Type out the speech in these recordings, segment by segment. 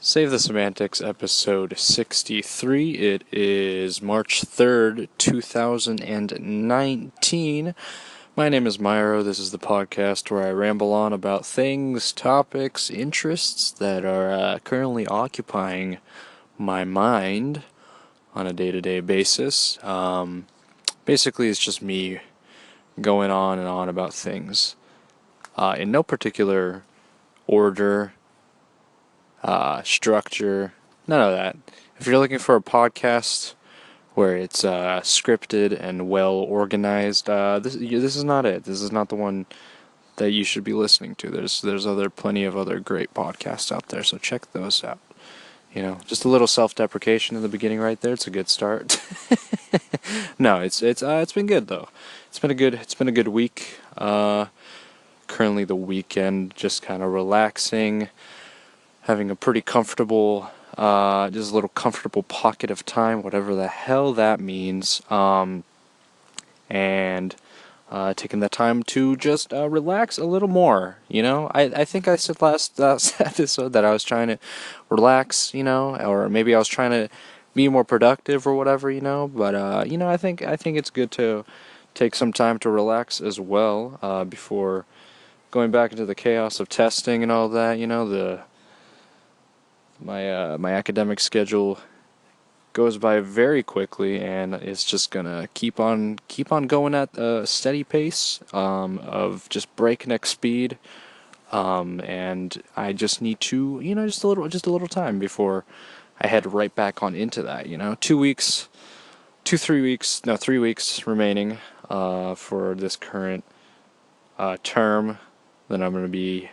Save the Semantics, episode 63. It is March 3rd, 2019. My name is Myro. This is the podcast where I ramble on about things, topics, interests that are currently occupying my mind on a day-to-day basis. Basically, it's just me going on and on about things in no particular order. Structure, none of that. If you're looking for a podcast where it's scripted and well organized, this is not it. This is not the one that you should be listening to. There's plenty of other great podcasts out there, so check those out. You know, just a little self-deprecation in the beginning right there. It's a good start. No, it's been good though. It's been a good week. Currently the weekend, just kind of relaxing. Having a pretty comfortable, just a little comfortable pocket of time, whatever the hell that means, and taking the time to just relax a little more. You know, I think I said last episode that I was trying to relax, you know, or maybe I was trying to be more productive or whatever, you know. But you know, I think it's good to take some time to relax as well before going back into the chaos of testing and all that. You know, my academic schedule goes by very quickly, and it's just gonna keep on going at a steady pace of just breakneck speed, and I just need to, you know, just a little time before I head right back on into that. You know, 3 weeks remaining for this current term. Then I'm gonna be.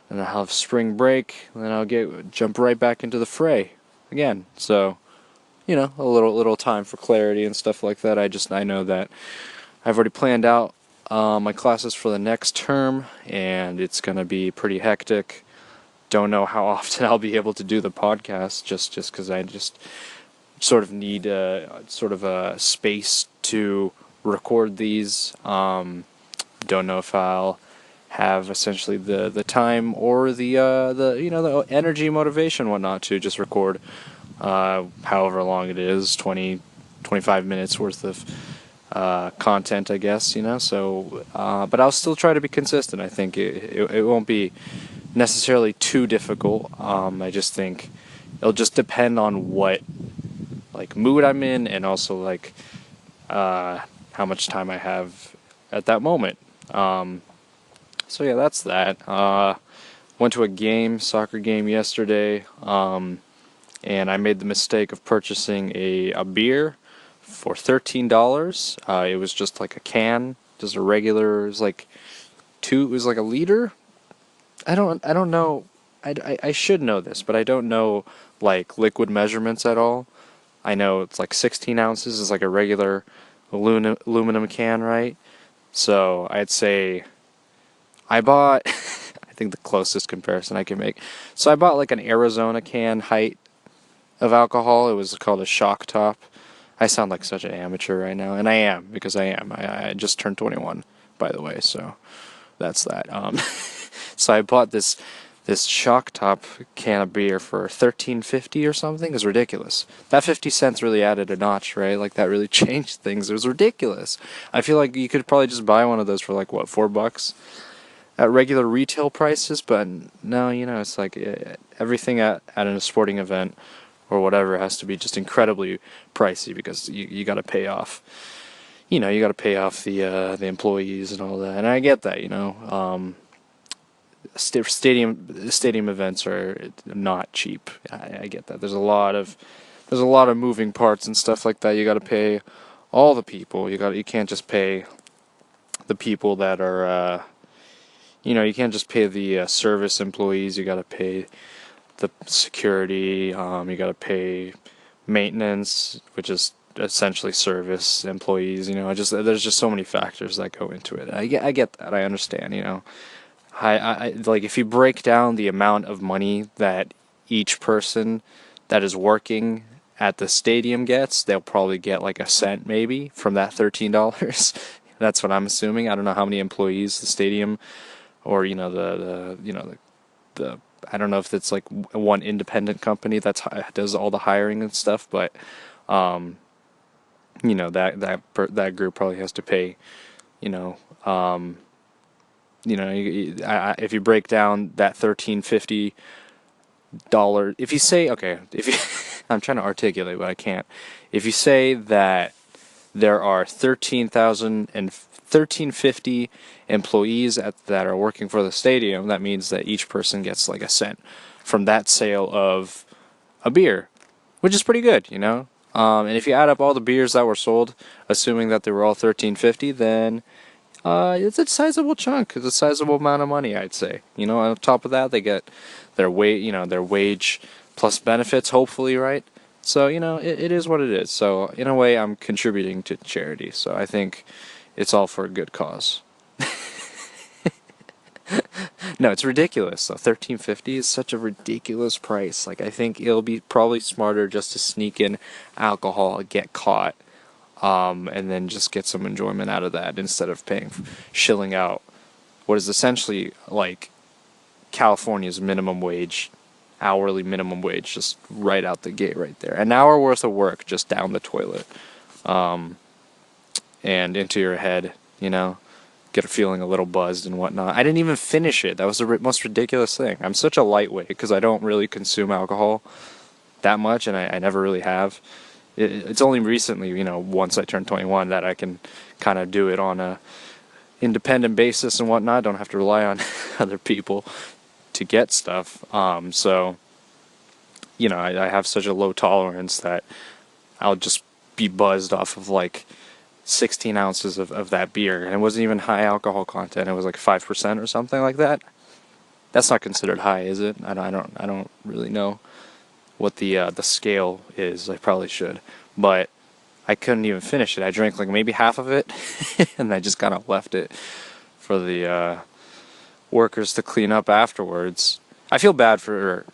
And I'll have spring break, and then I'll jump right back into the fray again. So, you know, a little time for clarity and stuff like that. I know that I've already planned out my classes for the next term, and it's gonna be pretty hectic. Don't know how often I'll be able to do the podcast, just because I just sort of need sort of a space to record these. Don't know if I'll have essentially the time or the you know, the energy, motivation, whatnot to just record however long it is, 25 minutes worth of content, I guess, you know. So but I'll still try to be consistent. I think it won't be necessarily too difficult. I just think it'll just depend on what like mood I'm in, and also like how much time I have at that moment. So yeah, that's that. Went to a soccer game yesterday, and I made the mistake of purchasing a beer for $13. It was just like a can, just a regular. It was like a liter. I don't know. I should know this, but I don't know like liquid measurements at all. I know it's like 16 ounces is like a regular aluminum can, right? So I'd say I bought, I think the closest comparison I can make. So I bought like an Arizona can height of alcohol. It was called a Shock Top. I sound like such an amateur right now, and I am, because I am. I just turned 21, by the way, so that's that. So I bought this Shock Top can of beer for $13.50 or something. It was ridiculous. That 50 cents really added a notch, right? Like, that really changed things. It was ridiculous. I feel like you could probably just buy one of those for like, what, $4? At regular retail prices, but no, you know, it's like everything at a sporting event or whatever has to be just incredibly pricey, because you got to pay off, you know, the employees and all that, and I get that, you know. Stadium events are not cheap. I get that. There's a lot of moving parts and stuff like that. You got to pay all the people. You can't just pay the people that are. You know, you can't just pay the service employees. You got to pay the security. You got to pay maintenance, which is essentially service employees. You know, there's just so many factors that go into it. I get that. I understand. You know, I like, if you break down the amount of money that each person that is working at the stadium gets, they'll probably get like a cent maybe from that $13. That's what I'm assuming. I don't know how many employees the stadium, or you know, the I don't know if it's like one independent company does all the hiring and stuff, but that group probably has to pay, you know, if you break down that $13.50, if you say, okay, if you I'm trying to articulate but I can't. If you say that there are 13,50 employees that are working for the stadium, that means that each person gets like a cent from that sale of a beer, which is pretty good, you know. And if you add up all the beers that were sold, assuming that they were all 13.50, then it's a sizable chunk. It's a sizable amount of money, I'd say. You know, on top of that, they get their wage plus benefits, hopefully, right? So, it is what it is. So, in a way, I'm contributing to charity. So, I think it's all for a good cause. No, it's ridiculous. So, 13.50 is such a ridiculous price. Like, I think it'll be probably smarter just to sneak in alcohol, get caught, and then just get some enjoyment out of that instead of shilling out what is essentially like California's minimum wage, hourly minimum wage, just right out the gate right there. An hour worth of work just down the toilet, and into your head, get feeling a little buzzed and whatnot. I didn't even finish it. That was the most ridiculous thing. I'm such a lightweight because I don't really consume alcohol that much, and I never really have. It's only recently, once I turned 21, that I can kind of do it on a independent basis and whatnot. I don't have to rely on other people to get stuff. So, I have such a low tolerance that I'll just be buzzed off of like 16 ounces of that beer. And it wasn't even high alcohol content. It was like 5% or something like that. That's not considered high, is it? I don't really know what the scale is. I probably should, but I couldn't even finish it. I drank like maybe half of it, and I just kind of left it for the workers to clean up afterwards. I feel bad for.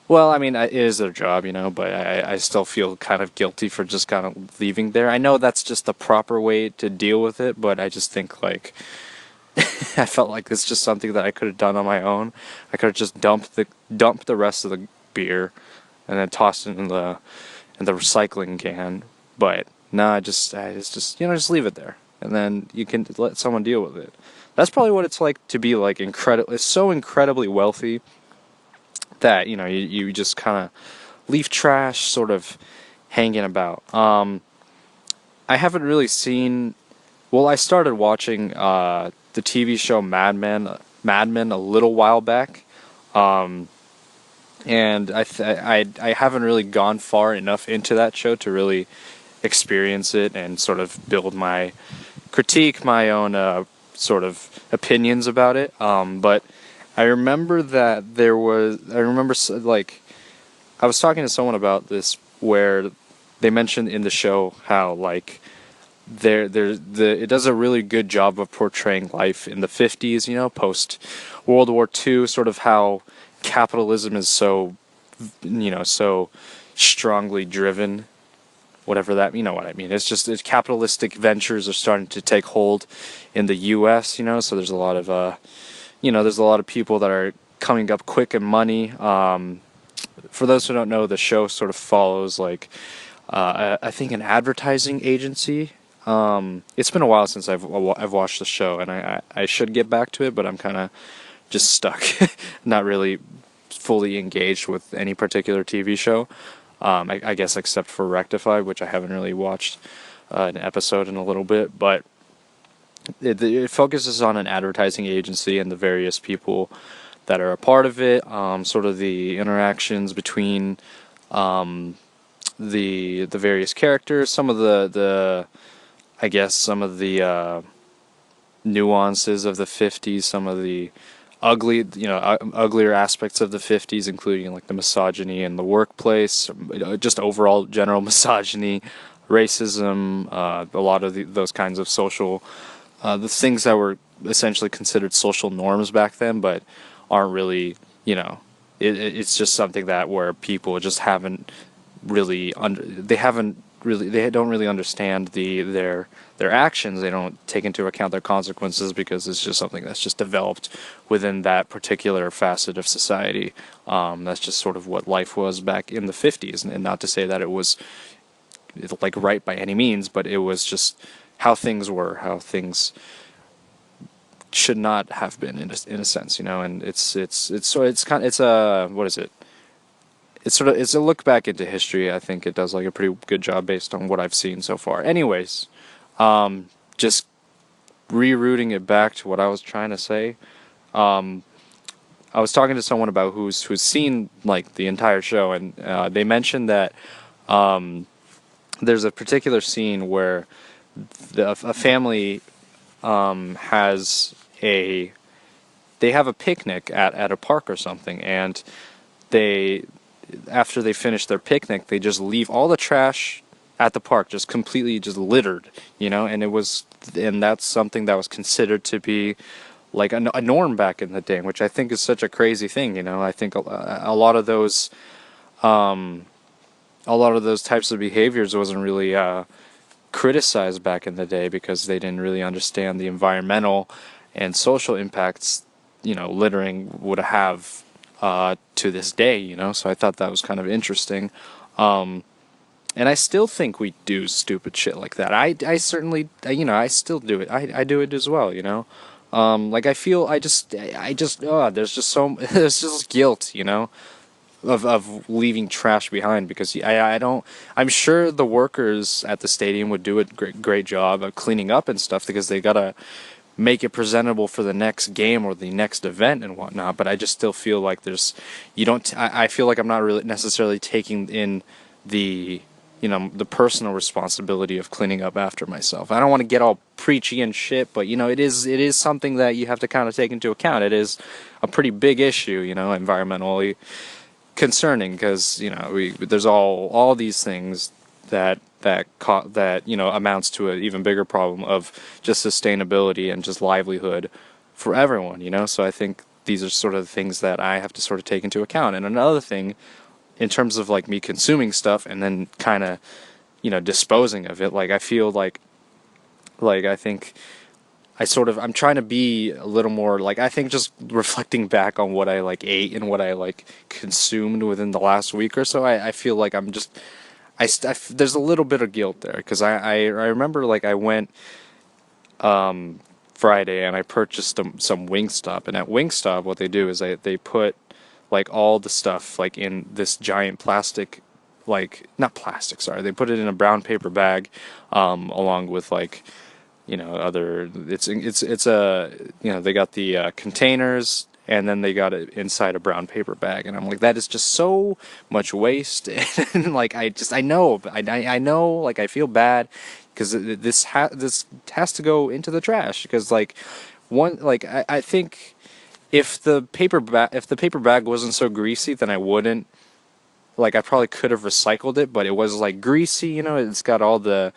Well, I mean, it is their job, but I still feel kind of guilty for just kind of leaving there. I know that's just the proper way to deal with it, but I just think like I felt like it's just something that I could have done on my own. I could have just dumped the rest of the beer and then tossed it in the recycling can. But no, it's just just leave it there, and then you can let someone deal with it. That's probably what it's like to be like it's so incredibly wealthy that you just kind of leave trash sort of hanging about. I haven't really seen. Well, I started watching the TV show Mad Men a little while back. And I haven't really gone far enough into that show to really experience it and sort of critique my own sort of opinions about it. But I remember that like I was talking to someone about this where they mentioned in the show how like it does a really good job of portraying life in the 50s, post World War II, sort of how capitalism is so strongly driven, whatever that, what I mean. It's capitalistic ventures are starting to take hold in the U.S., so there's a lot of there's a lot of people that are coming up quick in money. For those who don't know, the show sort of follows like I think an advertising agency. It's been a while since I've watched the show, and I should get back to it, but I'm kind of just stuck, not really fully engaged with any particular TV show. I guess except for Rectify, which I haven't really watched an episode in a little bit, but it focuses on an advertising agency and the various people that are a part of it, sort of the interactions between the various characters, some of the I guess some of the nuances of the 50s, some of the uglier aspects of the 50s, including like the misogyny in the workplace, just overall general misogyny, racism, a lot of those kinds of social, the things that were essentially considered social norms back then, but aren't really, it's just something that where people just haven't really don't really understand their actions. They don't take into account their consequences because it's just something that's just developed within that particular facet of society. That's just sort of what life was back in the 50s, and not to say that it was like right by any means, but it was just how things were, how things should not have been in a sense, you know. And it's a, what is it? It's a look back into history. I think it does like a pretty good job based on what I've seen so far. Anyways, just rerouting it back to what I was trying to say. I was talking to someone about who's seen like the entire show, and they mentioned that there's a particular scene where a family has they have a picnic at a park or something, and they after they finish their picnic, they just leave all the trash at the park, just completely just littered, you know. And that's something that was considered to be like a norm back in the day, which I think is such a crazy thing, you know. I think a lot of those types of behaviors wasn't really criticized back in the day because they didn't really understand the environmental and social impacts, you know, littering would have to this day, you know. So I thought that was kind of interesting. And I still think we do stupid shit like that. I certainly, you know, I still do it. I do it as well, you know. Like I feel, there's just there's just guilt, you know, of leaving trash behind because I don't, I'm sure the workers at the stadium would do a great job of cleaning up and stuff because they gotta make it presentable for the next game or the next event and whatnot. But I just still feel like I feel like I'm not really necessarily taking in the, you know, the personal responsibility of cleaning up after myself. I don't want to get all preachy and shit, but you know, it is something that you have to kind of take into account. It is a pretty big issue, you know, environmentally concerning because, you know, there's all these things that you know amounts to an even bigger problem of just sustainability and just livelihood for everyone, you know. So I think these are sort of the things that I have to sort of take into account. And another thing in terms of like me consuming stuff and then kind of, you know, disposing of it, like I feel like I think I'm trying to be a little more like, I think just reflecting back on what I like ate and what I like consumed within the last week or so, I feel like I'm just there's a little bit of guilt there because I remember like I went Friday and I purchased some Wingstop, and at Wingstop what they do is they put like all the stuff like in this giant plastic, like not plastic, sorry, they put it in a brown paper bag along with like, you know, other it's a, you know, they got the containers and then they got it inside a brown paper bag, and I'm like, that is just so much waste. And like I know like I feel bad because this has to go into the trash because like I think if the paper bag wasn't so greasy, then I wouldn't, like I probably could have recycled it, but it was like greasy, you know. It's got all the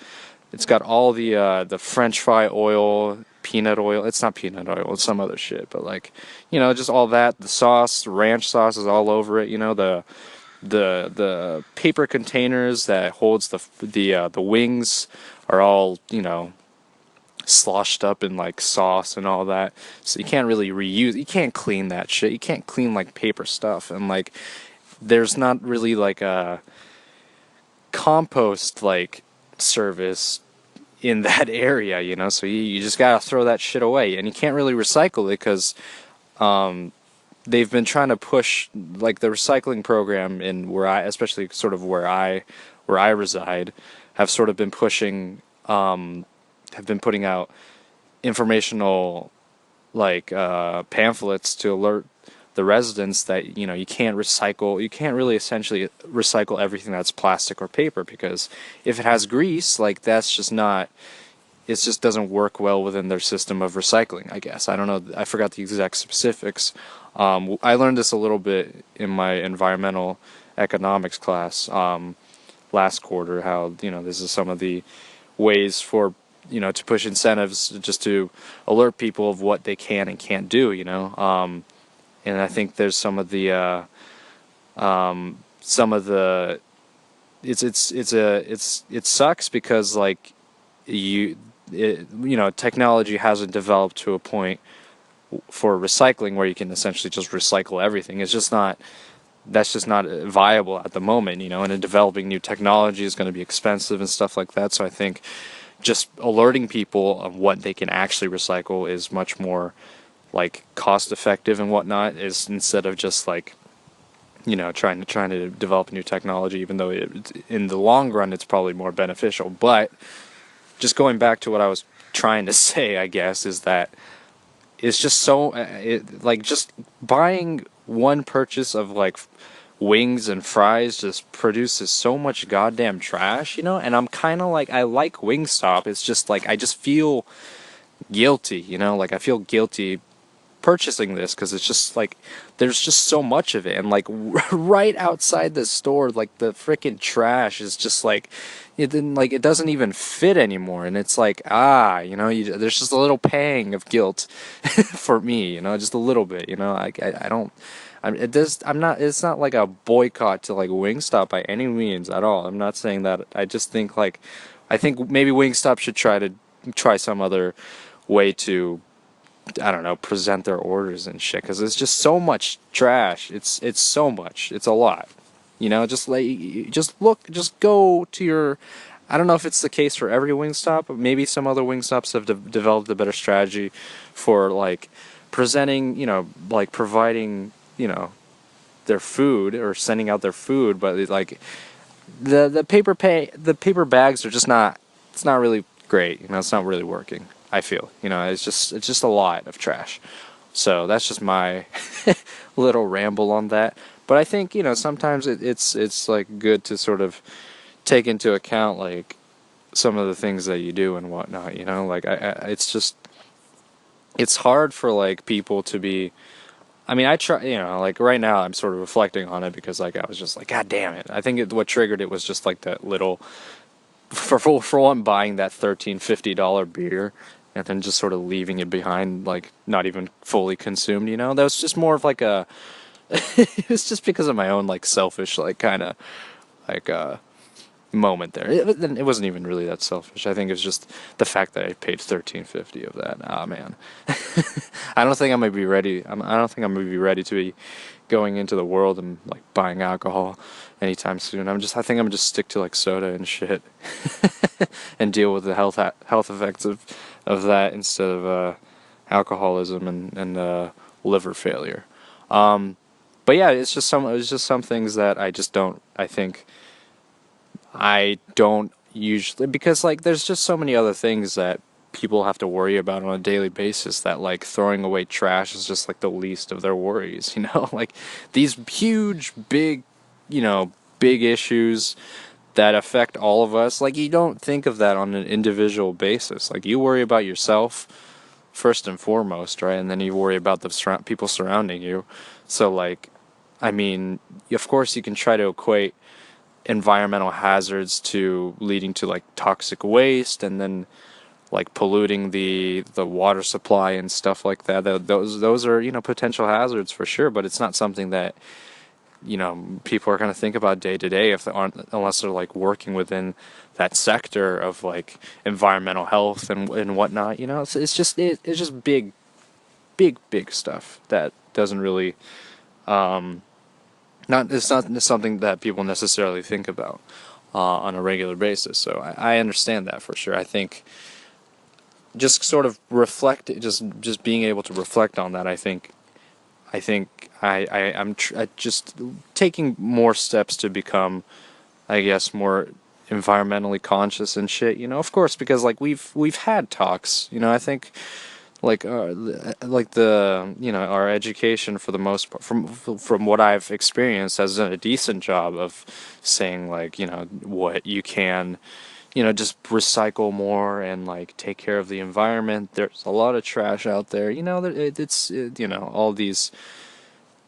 French fry oil, peanut oil. It's not peanut oil, it's some other shit. But like, you know, just all that. The sauce, ranch sauce is all over it. You know, the paper containers that holds the wings are all, you know, sloshed up in like sauce and all that. So you can't really reuse. You can't clean that shit. You can't clean like paper stuff. And like, there's not really like a compost like service in that area, you know. So you just gotta throw that shit away, and you can't really recycle it because they've been trying to push like the recycling program in especially sort of where I reside, have sort of been pushing, have been putting out informational like pamphlets to alert the residents that, you know, you can't really essentially recycle everything that's plastic or paper, because if it has grease, like that's just not, it just doesn't work well within their system of recycling, I guess. I don't know, I forgot the exact specifics. I learned this a little bit in my environmental economics class last quarter, how, you know, this is some of the ways for, you know, to push incentives just to alert people of what they can and can't do, you know. And I think there's some of the it sucks because like technology hasn't developed to a point for recycling where you can essentially just recycle everything. It's just not That's just not viable at the moment, and developing new technology is going to be expensive and stuff like that. So I think just alerting people of what they can actually recycle is much more like cost effective and whatnot, is instead of just like trying to develop new technology, even though in the long run it's probably more beneficial. But just going back to what I was trying to say, I guess, is that it's just so like just buying one purchase of like wings and fries just produces so much goddamn trash, and I'm kind of like, I like Wingstop. It's just like I just feel guilty, like I feel guilty purchasing this because it's just like there's just so much of it, and like right outside the store, like the freaking trash is just like it doesn't even fit anymore, and it's like there's just a little pang of guilt for me, just a little bit, I don't. It does. I'm not. It's not like a boycott to like Wingstop by any means at all. I'm not saying that. I just think like, I think maybe Wingstop should try some other way to, I don't know, present their orders and shit, because it's just so much trash. It's so much. It's a lot. Just go to your. I don't know if it's the case for every Wingstop, but maybe some other Wingstops have developed a better strategy for like presenting, like providing, their food or sending out their food, but like the paper bags are just not. It's not really great. It's not really working. I feel. It's just a lot of trash. So that's just my little ramble on that. But I think sometimes it's like good to sort of take into account like some of the things that you do and whatnot. Like it's just it's hard for like people to be. I mean, I try, like right now I'm sort of reflecting on it because like I was just like, God damn it. I think what triggered it was just like that little, for one, buying that $13.50 beer and then just sort of leaving it behind, like not even fully consumed. That was just more of like a, it was just because of my own like selfish, like kind of like moment there. It wasn't even really that selfish. I think it was just the fact that I paid $13.50 of that. Ah, man. I don't think I'm gonna be ready. I don't think I'm gonna be ready to be going into the world and like buying alcohol anytime soon. I think I'm gonna just stick to like soda and shit, and deal with the health effects of that instead of alcoholism and liver failure. But yeah, it was just some things that I just don't. I don't usually, because like there's just so many other things that people have to worry about on a daily basis, that like throwing away trash is just like the least of their worries, like these huge you know big issues that affect all of us. Like you don't think of that on an individual basis. Like you worry about yourself first and foremost, right? And then you worry about the people surrounding you. So like, I mean, of course you can try to equate environmental hazards to leading to like toxic waste, and then like polluting the water supply and stuff like that. Those are potential hazards for sure, but it's not something that people are going to think about day to day if they aren't, unless they're like working within that sector of like environmental health and whatnot. It's just big stuff that doesn't really not it's not something that people necessarily think about on a regular basis. So I understand that for sure. I think just sort of just being able to reflect on that. I'm just taking more steps to become, I guess, more environmentally conscious and shit. Of course, because like we've had talks. I think like the our education for the most part, from what I've experienced, has done a decent job of saying like what you can just recycle more and like take care of the environment. There's a lot of trash out there, all these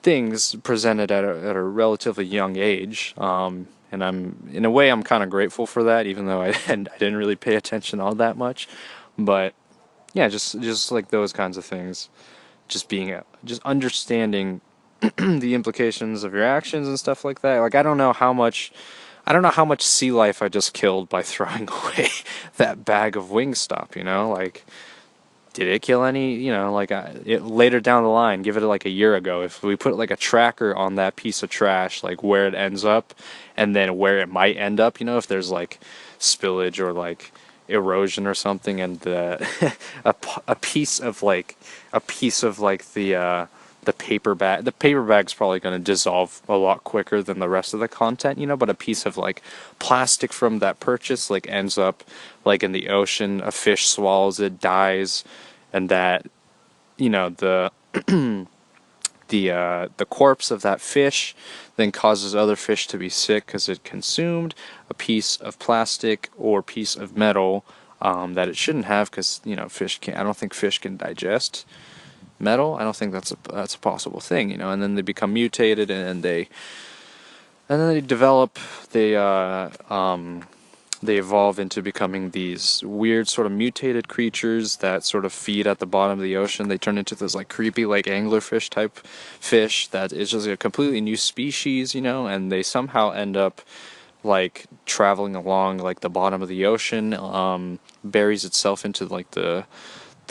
things presented at a relatively young age, and in a way I'm kind of grateful for that, even though I didn't really pay attention all that much. But yeah, just like those kinds of things, just understanding the implications of your actions and stuff like that. Like I don't know how much, I don't know how much sea life I just killed by throwing away that bag of Wingstop, you know? Like, did it kill any, you know, like later down the line, give it like a year ago, if we put like a tracker on that piece of trash, like where it ends up and then where it might end up, you know, if there's like spillage or like erosion or something, and a piece of like the paper bag's probably going to dissolve a lot quicker than the rest of the content, you know, but a piece of like plastic from that purchase like ends up like in the ocean, a fish swallows it, dies, and that, you know, the corpse of that fish then causes other fish to be sick because it consumed a piece of plastic or piece of metal that it shouldn't have, because, you know, fish can, I don't think fish can digest metal. I don't think that's a possible thing, you know. And then they become mutated, and then they develop, they evolve into becoming these weird sort of mutated creatures that sort of feed at the bottom of the ocean. They turn into this like creepy like anglerfish type fish that is just a completely new species, you know, and they somehow end up like traveling along like the bottom of the ocean, buries itself into like the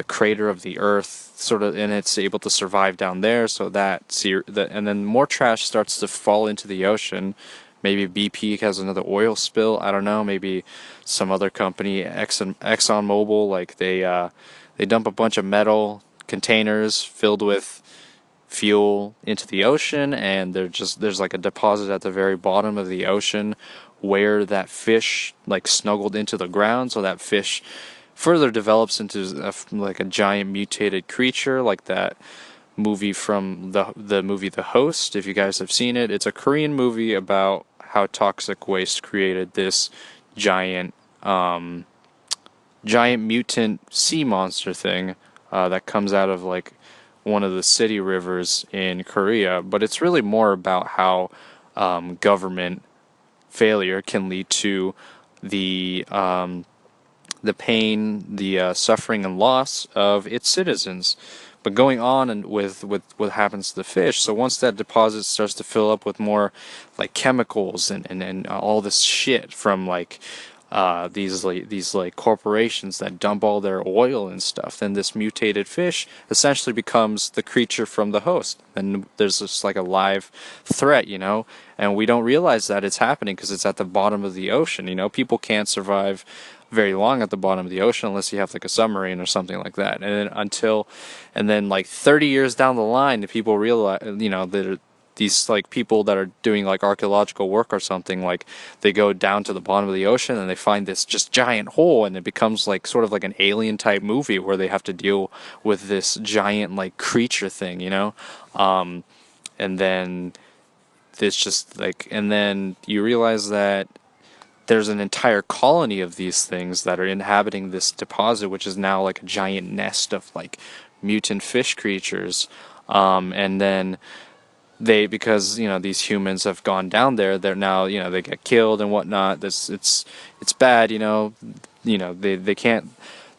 crater of the earth, sort of, and it's able to survive down there. So and then more trash starts to fall into the ocean. Maybe BP has another oil spill. I don't know. Maybe some other company, ExxonMobil, like they dump a bunch of metal containers filled with fuel into the ocean, and there's like a deposit at the very bottom of the ocean where that fish like snuggled into the ground. So that fish further develops into like a giant mutated creature, like that movie from the movie The Host. If you guys have seen it, it's a Korean movie about how toxic waste created this giant giant mutant sea monster thing that comes out of like one of the city rivers in Korea. But it's really more about how government failure can lead to the the pain, the suffering and loss of its citizens. But going on and with what happens to the fish, so once that deposit starts to fill up with more like chemicals and all this shit from like these like corporations that dump all their oil and stuff, then this mutated fish essentially becomes the creature from The Host, and there's just like a live threat, you know, and we don't realize that it's happening because it's at the bottom of the ocean. You know, people can't survive very long at the bottom of the ocean unless you have like a submarine or something like that. And then like 30 years down the line, the people realize, you know, that these like people that are doing like archaeological work or something, like they go down to the bottom of the ocean and they find this just giant hole, and it becomes like sort of like an alien type movie where they have to deal with this giant like creature thing, you know. And then it's just like, and then you realize that there's an entire colony of these things that are inhabiting this deposit, which is now like a giant nest of like mutant fish creatures. And then because, you know, these humans have gone down there, they're now, you know, they get killed and whatnot. It's bad, you know. They can't.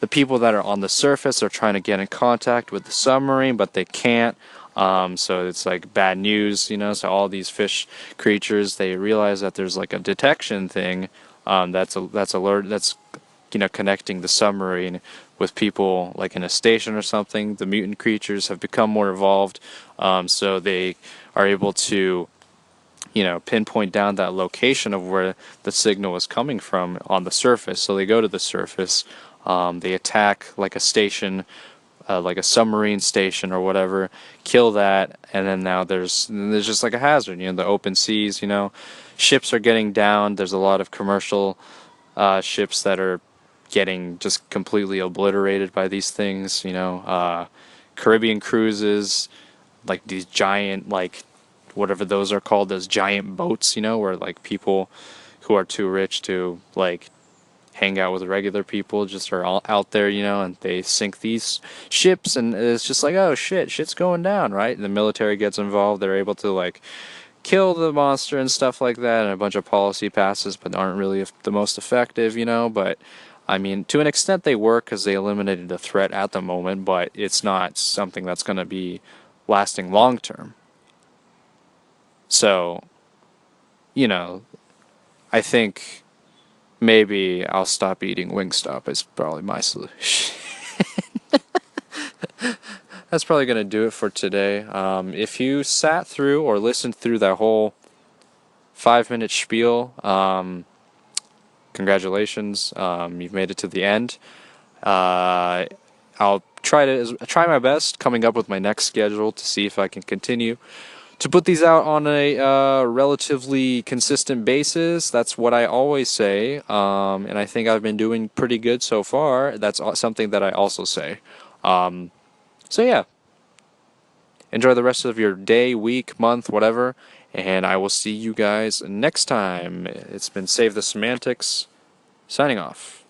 The people that are on the surface are trying to get in contact with the submarine, but they can't. So it's like bad news, you know. So all these fish creatures, they realize that there's like a detection thing, that's you know, connecting the submarine with people like in a station or something. The mutant creatures have become more evolved, so they are able to, you know, pinpoint down that location of where the signal is coming from on the surface. So they go to the surface, they attack like a station, like a submarine station or whatever, kill that, and then now there's just like a hazard, you know, the open seas, you know, ships are getting down. There's a lot of commercial ships that are getting just completely obliterated by these things, you know, Caribbean cruises, like these giant, like whatever those are called, those giant boats, you know, where like people who are too rich to like hang out with regular people just are all out there, you know, and they sink these ships, and it's just like, oh shit's going down, right? And the military gets involved. They're able to like kill the monster and stuff like that, and a bunch of policy passes, but aren't really the most effective, you know. But I mean, to an extent they work because they eliminated the threat at the moment, but it's not something that's going to be lasting long term. So, you know, I think maybe I'll stop eating Wingstop. Is probably my solution. That's probably gonna do it for today. If you sat through or listened through that whole 5 minute spiel, congratulations. You've made it to the end. I'll try my best coming up with my next schedule to see if I can continue to put these out on a relatively consistent basis. That's what I always say, and I think I've been doing pretty good so far. That's something that I also say. So yeah, enjoy the rest of your day, week, month, whatever, and I will see you guys next time. It's been Save the Semantics, signing off.